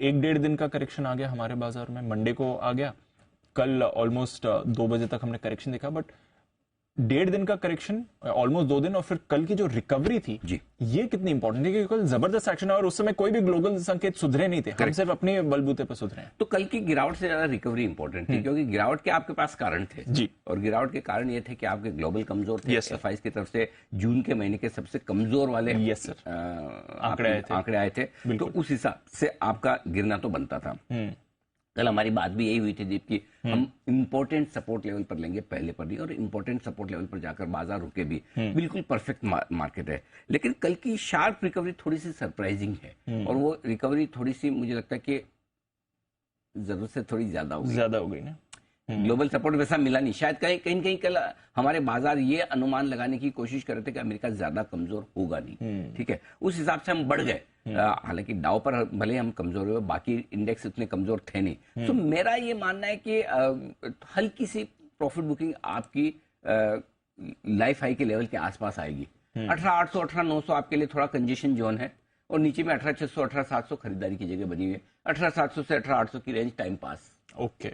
एक डेढ़ दिन का करेक्शन आ गया हमारे बाजार में, मंडे को आ गया, कल ऑलमोस्ट 2 बजे तक हमने करेक्शन देखा, बट डेढ़ दिन का करेक्शन, ऑलमोस्ट 2 दिन, और फिर कल की जो रिकवरी थी जी, ये कितनी इंपॉर्टेंट है, क्योंकि कल जबरदस्त एक्शन है और उस समय कोई भी ग्लोबल संकेत सुधरे नहीं थे, हम सिर्फ अपने बलबूते पर सुधरे हैं। तो कल की गिरावट से ज्यादा रिकवरी इंपॉर्टेंट थी, क्योंकि गिरावट के आपके पास कारण थे जी, और गिरावट के कारण ये थे कि आपके ग्लोबल कमजोर थे। Yes, sir. एफआईज की तरफ से जून के महीने के सबसे कमजोर वाले Yes, sir. आंकड़े आए थे, तो उस हिसाब से आपका गिरना तो बनता था। कल हमारी बात भी यही हुई थी दीप की हम इंपॉर्टेंट सपोर्ट लेवल पर लेंगे, पहले पर नहीं, और इंपॉर्टेंट सपोर्ट लेवल पर जाकर बाजार रुके भी, बिल्कुल परफेक्ट मार्केट है। लेकिन कल की शार्प रिकवरी थोड़ी सी सरप्राइजिंग है, और वो रिकवरी थोड़ी सी मुझे लगता है कि जरूरत से थोड़ी ज्यादा हो गई ना। ग्लोबल सपोर्ट वैसा मिला नहीं, शायद कहीं कल हमारे बाजार ये अनुमान लगाने की कोशिश कर रहे थे कि अमेरिका ज्यादा कमजोर होगा नहीं, ठीक है, उस हिसाब से हम बढ़ गए। हालांकि डाउ पर भले हम कमजोर हुए, बाकी इंडेक्स इतने कमजोर थे नहीं। तो मेरा ये मानना है कि हल्की सी प्रॉफिट बुकिंग आपकी लाइफ हाई के लेवल के आसपास आएगी। 18,800 18,900 आपके लिए थोड़ा कंजेशन जोन है, और नीचे में 18,600 18,700 खरीदारी की जगह बनी हुई है। 18,700 से 18,800 की रेंज टाइम पास। ओके,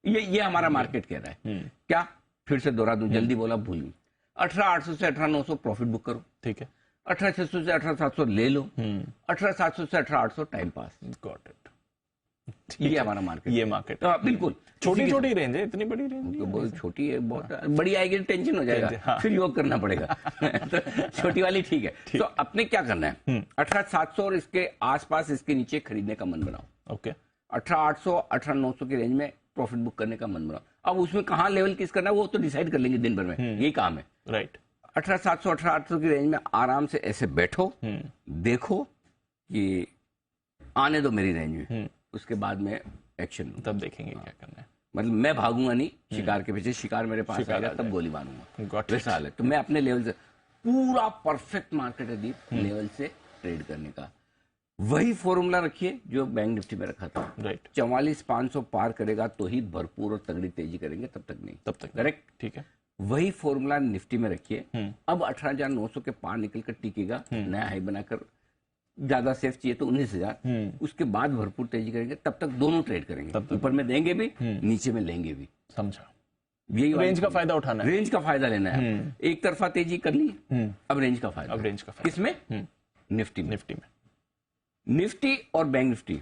ये हमारा मार्केट कह रहा है। क्या फिर से दोहरा दूं, जल्दी बोला भूल गई। 18,800 से 18,900 प्रॉफिट बुक करो, ठीक है। 18,600 से 18,700 ले लो, 18,700 से 18,800 टाइम पास। Got it. ये हमारा मार्केट, ये मार्केट बिल्कुल छोटी छोटी रेंज है, इतनी बड़ी रेंज नहीं है। बहुत छोटी है, बहुत बड़ी आएगी तो टेंशन हो जाएगा, हाँ। फिर योग करना पड़ेगा। तो छोटी वाली ठीक है। तो अपने क्या करना है, 18,700 और इसके आसपास, इसके नीचे खरीदने का मन बनाओ। ओके, 18,800 18,900 की रेंज में प्रॉफिट बुक करने का मन बनाओ। अब उसमें कहाँ लेवल किस करना है वो तो डिसाइड कर लेंगे दिन भर में, यही काम है। राइट। 18,700 18,800 की रेंज में आराम से ऐसे बैठो, देखो कि आने दो मेरी रेंज में, उसके बाद में एक्शन, तब देखेंगे क्या करना है। मतलब मैं भागूंगा नहीं शिकार के पीछे, शिकार मेरे पास आएगा तब गोली मारूंगा, वैसा हाल है। तो मैं अपने लेवल से, पूरा परफेक्ट मार्केट है दीप लेवल से ट्रेड करने का। वही फॉर्मूला रखिए जो बैंक निफ्टी में रखा था। राइट। 44,500 पार करेगा तो ही भरपूर और तगड़ी तेजी करेंगे, तब तक नहीं। तब तक करेक्ट, ठीक है। वही फॉर्मूला निफ्टी में रखिए। अब 18,900 के पार निकलकर टिकेगा, नया हाई बनाकर, ज्यादा सेफ चाहिए तो 19,000, उसके बाद भरपूर तेजी करेंगे, तब तक दोनों ट्रेड करेंगे, ऊपर में देंगे भी, नीचे में लेंगे भी। समझा। यही रेंज का फायदा उठाना है, रेंज का फायदा लेना है। एक तरफा तेजी कर ली, अब रेंज का फायदा, किसमें, निफ्टी में। निफ्टी और बैंक निफ्टी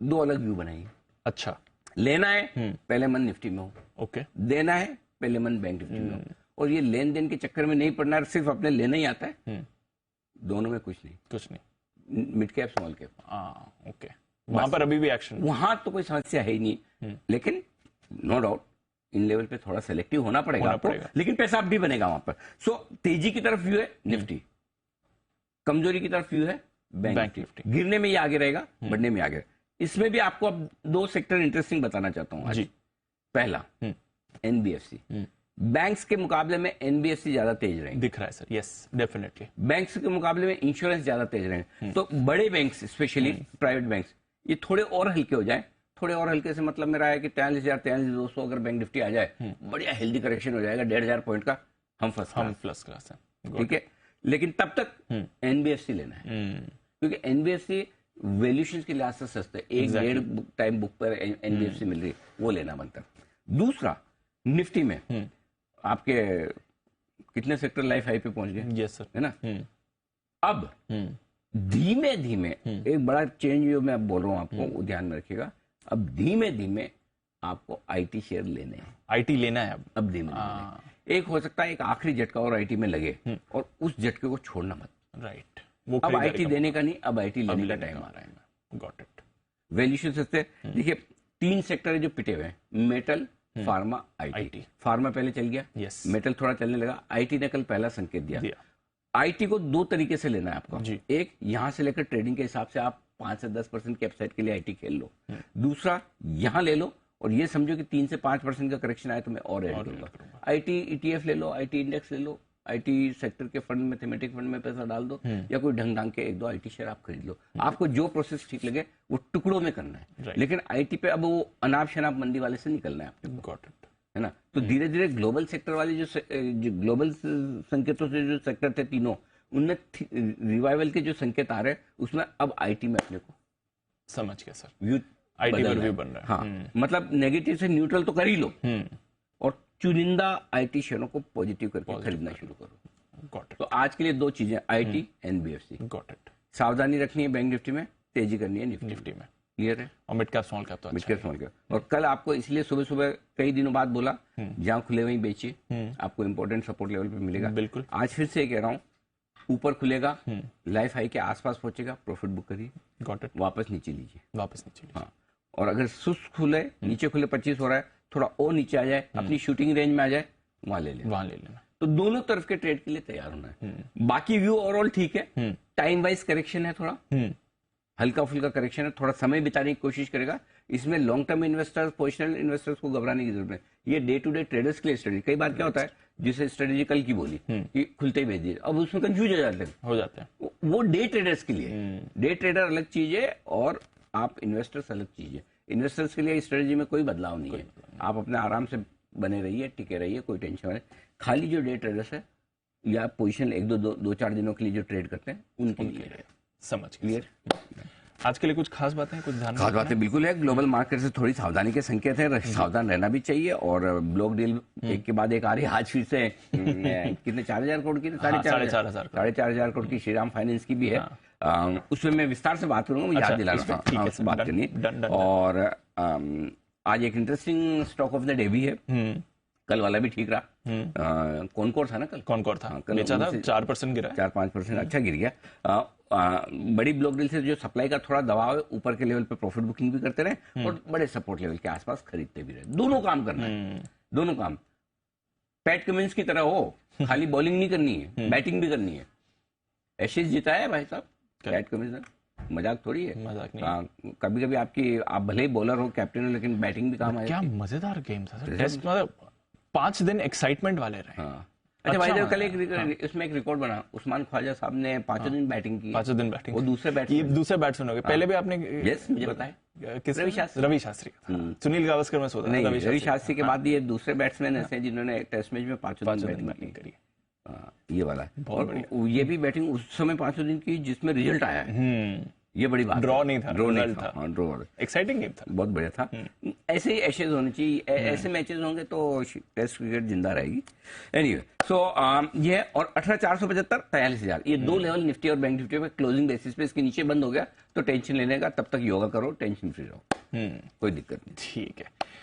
दो अलग व्यू बनाइए। अच्छा, लेना है पहले मन निफ्टी में हो, ओके, देना है पहले मन बैंक निफ्टी में हो। और ये लेन देन के चक्कर में नहीं पड़ना है, सिर्फ अपने लेना ही आता है, दोनों में कुछ नहीं, mid cap small cap. Okay, वहां पर अभी भी एक्शन, वहां तो कोई समस्या है ही नहीं। लेकिन नो डाउट इन लेवल पे थोड़ा सेलेक्टिव होना पड़ेगा आपको, लेकिन पैसा अब भी बनेगा वहां पर। सो तेजी की तरफ व्यू है निफ्टी, कमजोरी की तरफ व्यू है बैंक निफ्टी। गिरने में ये आगे रहेगा, बढ़ने में आगे। इसमें भी आपको अब दो सेक्टर इंटरेस्टिंग बताना चाहता हूं आज। पहला एनबीएफसी, बैंक्स के मुकाबले में एनबीएफसी ज्यादा तेज रहेंगे, दिख रहा है सर। Yes, definitely. बैंक्स के मुकाबले में इंश्योरेंस ज्यादा तेज रहेंगे। तो बड़े बैंक्स, स्पेशली प्राइवेट बैंक्स, ये थोड़े और हल्के हो जाए। थोड़े और हल्के से मतलब मेरा है कि 43,000 43,200 अगर बैंक निफ्टी आ जाए, बढ़िया हेल्दी करेक्शन हो जाएगा, 1,500 पॉइंट का, हम फर्स्ट क्लास है, ठीक है। लेकिन तब तक एनबीएफसी लेना है, क्योंकि एनबीएफसी वैल्यूएशन के लिहाज से सस्ते, 1-1.5 टाइम बुक पर एनबीएफसी मिल रही है, वो लेना बनता है। दूसरा, निफ्टी में आपके कितने सेक्टर लाइफ हाई पे पहुंच गए, यस सर, है ना। अब धीमे धीमे एक बड़ा चेंज जो मैं बोल रहा हूं आपको, वो ध्यान में रखिएगा। अब धीमे धीमे आपको आईटी शेयर लेने हैं, आईटी लेना है अब धीमे। एक हो सकता है एक आखिरी झटका और आईटी में लगे, और उस झटके को छोड़ना मत। राइट, वो अब आईटी देने का नहीं, अब आईटी लेने का टाइम आ रहा है। Got it. वैल्यूएशन सस्ते। देखिए 3 सेक्टर है जो पिटे हुए हैं, मेटल, फार्मा, आईटी। फार्मा पहले चल गया, yes. मेटल थोड़ा चलने लगा, आईटी ने कल पहला संकेत दिया। आईटी को 2 तरीके से लेना है आपको। एक, यहां से लेकर ट्रेडिंग के हिसाब से आप 5 से 10% के अपसाइड के लिए आईटी खेल लो। दूसरा, यहां ले लो और ये समझो कि 3 से 5% का करेक्शन आए तो मैं और ऐड करूंगा। आईटी ईटीएफ ले लो, आईटी इंडेक्स ले लो, आईटी सेक्टर के फंड में, थीमेटिक फंड में पैसा डाल दो, या कोई ढंग ढंग के 1-2 आईटी शेयर आप खरीद लो। आपको जो प्रोसेस ठीक लगे वो टुकड़ों में करना है, लेकिन आईटी पे अब वो अनाप शनाप मंदी वाले से निकलना है आपको, है ना। तो धीरे धीरे ग्लोबल सेक्टर वाले जो ग्लोबल संकेतों से जो सेक्टर थे तीनों, उनमें रिवाइवल के जो संकेत आ रहे हैं, उसमें अब आईटी में अपने को समझ गया सर। व्यू आईटी पर व्यू बन रहा है। हाँ, मतलब नेगेटिव से न्यूट्रल तो कर ही लो और चुनिंदा आईटी शेयरों को पॉजिटिव करके खरीदना शुरू करो। Got it. तो आज के लिए दो चीजें, आईटी, एनबीएफसी। Got it. सावधानी रखनी है बैंक निफ्टी में, तेजी करनी है निफ्टी में। क्लियर है? और मिड कैप स्मॉल कैप तो मिड कैप स्मॉल कैप। और कल आपको इसलिए सुबह सुबह कई दिनों बाद बोला जहां खुले वहीं बेचिए, आपको इंपॉर्टेंट सपोर्ट लेवल पे मिलेगा। बिल्कुल। आज फिर से कह रहा हूँ, ऊपर खुलेगा, लाइफ हाई के आसपास पहुंचेगा, प्रॉफिट बुक करिए। Got it. वापस नीचे लीजिए, वापस नीचे लीजिए। हाँ। और अगर सुस्त खुले, नीचे खुले 25 हो रहा है, थोड़ा और नीचे आ जाए, अपनी शूटिंग रेंज में आ जाए, वहां ले लेना। तो दोनों तरफ के ट्रेड के लिए तैयार होना है। बाकी व्यू ओवरऑल ठीक है, टाइम वाइज करेक्शन है, थोड़ा हल्का फुल्का करेक्शन है, थोड़ा समय बिताने की कोशिश करेगा। इसमें long term investors, positional investors को घबराने की जरूरत नहीं। ये डे टू डे ट्रेडर्स के लिए स्ट्रेटेजी। कई बार क्या होता है, जिसे स्ट्रेटेजी कल की बोली कि खुलते ही भेज दिए, अब उसमें कंफ्यूज हो जाते हैं। वो डे ट्रेडर्स के लिए, डे ट्रेडर अलग चीज है और आप इन्वेस्टर्स अलग चीज है। इन्वेस्टर्स के लिए स्ट्रेटेजी में कोई बदलाव नहीं है, आप अपने आराम से बने रहिए, टिके रहिए, कोई टेंशन नहीं। खाली जो डे ट्रेडर्स है या पोजीशन एक दो चार दिनों के लिए जो ट्रेड करते हैं, उनके लिए। समझ क्लियर? आज के लिए कुछ खास बातें, कुछ ध्यान खास बातें बिल्कुल है। ग्लोबल मार्केट से थोड़ी सावधानी के संकेत है, सावधान रहना भी चाहिए। और ब्लॉक डील एक के बाद एक आ रही है। आज फिर से कितने 4,000 करोड़ की, 4,500 करोड़ की श्रीराम फाइनेंस की भी है। उसमें मैं विस्तार से बात करूंगा, याद दिलाना, उससे बात करनी है। और आज एक interesting stock of the day भी है, कल वाला भी ठीक रहा। कॉनकोर था ना कल? कॉनकोर था, बेचा था, 4% गिरा, 4-5% अच्छा गिर गया। बड़ी ब्लॉक डील से जो सप्लाई का थोड़ा दबाव है, ऊपर के लेवल पे प्रॉफिट बुकिंग भी करते रहे और बड़े सपोर्ट लेवल के आसपास खरीदते भी रहे। दोनों काम करना है, दोनों काम। पैट कमिंस की तरह हो, खाली बॉलिंग नहीं करनी है, बैटिंग भी करनी है। एशेज जीता है भाई साहब पैट कमिंस, मजाक थोड़ी है, मजाक नहीं। कभी कभी आप भले ही बॉलर हो, कैप्टन हो, लेकिन बैटिंग भी काम आएगी। क्या मजेदार गेम था सर। टेस्ट मतलब 5 दिन एक्साइटमेंट वाले रहे। अच्छा भाई, कल इसमें एक रिकॉर्ड बना, उस्मान ख्वाजा साहब ने 5 दिन बैटिंग की। 5 दिन बैटिंग, वो दूसरे बैट्समैन हो गए। पहले भी आपने मुझे बताया, रवि शास्त्री का, सुनील गावस्कर में सोचा नहीं, रवि शास्त्री के बाद ये दूसरे बैट्समैन ऐसे जिन्होंने टेस्ट मैच में 5 दिन बैटिंग करी। ये वाला बहुत बढ़िया। ये भी बैटिंग उस समय 5 दिन की जिसमें रिजल्ट आया है, ये बड़ी बात। ड्रॉ नहीं था, ड्रॉ नहीं था, ड्रॉ। एक्साइटिंग गेम था, बहुत बढ़िया था। ऐसे ही एशेज होने चाहिए, ऐसे मैचेस होंगे तो टेस्ट क्रिकेट जिंदा रहेगी। एनीवे, सो ये और 18,475, 43,000, ये दो लेवल निफ्टी और बैंक निफ्टी पे क्लोजिंग बेसिस पे इसके नीचे बंद हो गया तो टेंशन लेने का, तब तक योगा करो, टेंशन फ्री रहो, कोई दिक्कत नहीं। ठीक है।